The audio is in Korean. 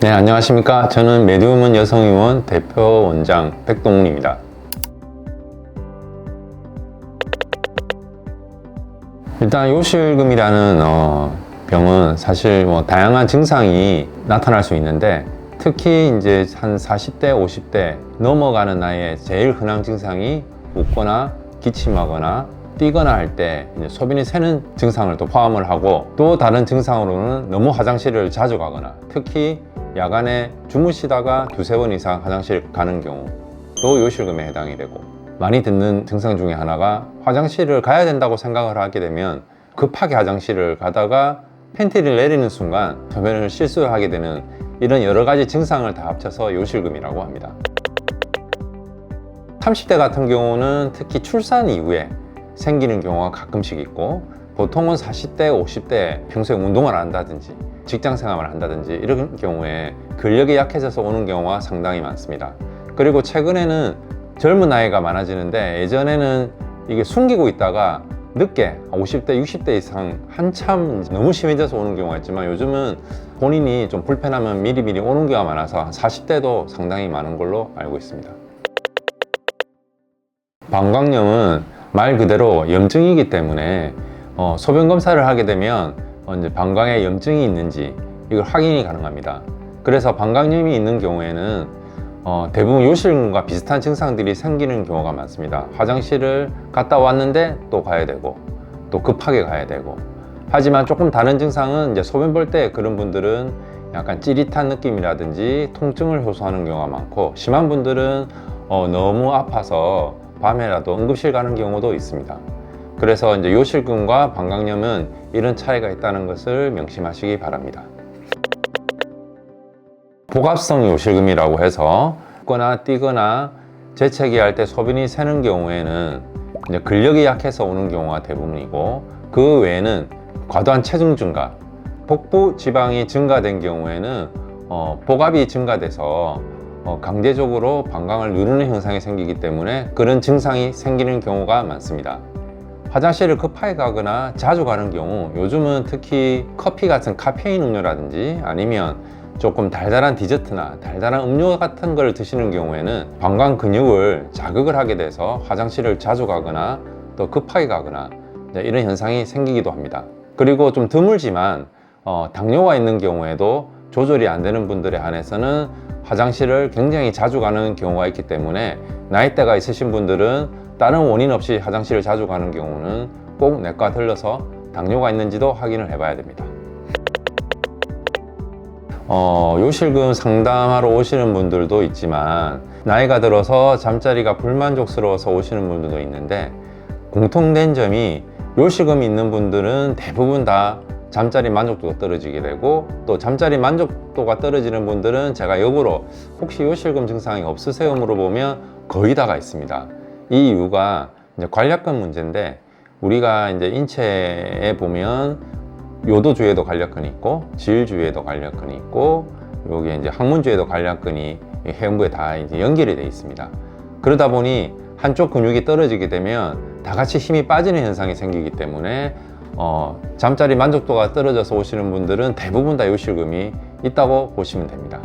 네, 안녕하십니까. 저는 메디움은 여성의원 대표 원장 백동훈입니다. 일단 요실금이라는 병은 사실 다양한 증상이 나타날 수 있는데, 특히 이제 한 40대, 50대 넘어가는 나이에 제일 흔한 증상이 웃거나 기침하거나 뛰거나 할 때 소변이 새는 증상을 또 포함을 하고, 또 다른 증상으로는 너무 화장실을 자주 가거나, 특히 야간에 주무시다가 두세 번 이상 화장실 가는 경우도 요실금에 해당이 되고, 많이 듣는 증상 중에 하나가 화장실을 가야 된다고 생각을 하게 되면 급하게 화장실을 가다가 팬티를 내리는 순간 소변을 실수하게 되는 이런 여러 가지 증상을 다 합쳐서 요실금이라고 합니다. 30대 같은 경우는 특히 출산 이후에 생기는 경우가 가끔씩 있고, 보통은 40대, 50대 평소에 운동을 안 한다든지 직장 생활을 한다든지 이런 경우에 근력이 약해져서 오는 경우가 상당히 많습니다. 그리고 최근에는 젊은 나이가 많아지는데, 예전에는 이게 숨기고 있다가 늦게 50대, 60대 이상 한참 너무 심해져서 오는 경우가 있지만, 요즘은 본인이 좀 불편하면 미리미리 오는 경우가 많아서 40대도 상당히 많은 걸로 알고 있습니다. 방광염은 말 그대로 염증이기 때문에 소변 검사를 하게 되면 이제 방광에 염증이 있는지 이걸 확인이 가능합니다. 그래서 방광염이 있는 경우에는 대부분 요실금과 비슷한 증상들이 생기는 경우가 많습니다. 화장실을 갔다 왔는데 또 가야 되고, 또 급하게 가야 되고. 하지만 조금 다른 증상은 이제 소변 볼 때 그런 분들은 약간 찌릿한 느낌이라든지 통증을 호소하는 경우가 많고, 심한 분들은 너무 아파서 밤에라도 응급실 가는 경우도 있습니다. 그래서 이제 요실금과 방광염은 이런 차이가 있다는 것을 명심하시기 바랍니다. 복압성 요실금이라고 해서 웃거나 뛰거나 재채기 할 때 소변이 새는 경우에는 이제 근력이 약해서 오는 경우가 대부분이고, 그 외에는 과도한 체중 증가, 복부 지방이 증가된 경우에는 복압이 증가돼서 강제적으로 방광을 누르는 현상이 생기기 때문에 그런 증상이 생기는 경우가 많습니다. 화장실을 급하게 가거나 자주 가는 경우, 요즘은 특히 커피 같은 카페인 음료라든지 아니면 조금 달달한 디저트나 달달한 음료 같은 걸 드시는 경우에는 방광 근육을 자극을 하게 돼서 화장실을 자주 가거나 또 급하게 가거나 이런 현상이 생기기도 합니다. 그리고 좀 드물지만 당뇨가 있는 경우에도 조절이 안 되는 분들에 한해서는 화장실을 굉장히 자주 가는 경우가 있기 때문에, 나이대가 있으신 분들은 다른 원인 없이 화장실을 자주 가는 경우는 꼭 내과 들러서 당뇨가 있는지도 확인을 해봐야 됩니다. 요실금 상담하러 오시는 분들도 있지만, 나이가 들어서 잠자리가 불만족스러워서 오시는 분들도 있는데, 공통된 점이 요실금이 있는 분들은 대부분 다 잠자리 만족도가 떨어지게 되고, 또 잠자리 만족도가 떨어지는 분들은 제가 역으로 혹시 요실금 증상이 없으세요? 물어보면 거의 다가 있습니다. 이 이유가 이제 관략근 문제인데, 우리가 이제 인체에 보면 요도 주위에도 관략근이 있고, 질 주위에도 관략근이 있고, 여기 이제 항문 주위에도 관략근이 해음부에 다 이제 연결이 되어 있습니다. 그러다 보니 한쪽 근육이 떨어지게 되면 다 같이 힘이 빠지는 현상이 생기기 때문에 잠자리 만족도가 떨어져서 오시는 분들은 대부분 다 요실금이 있다고 보시면 됩니다.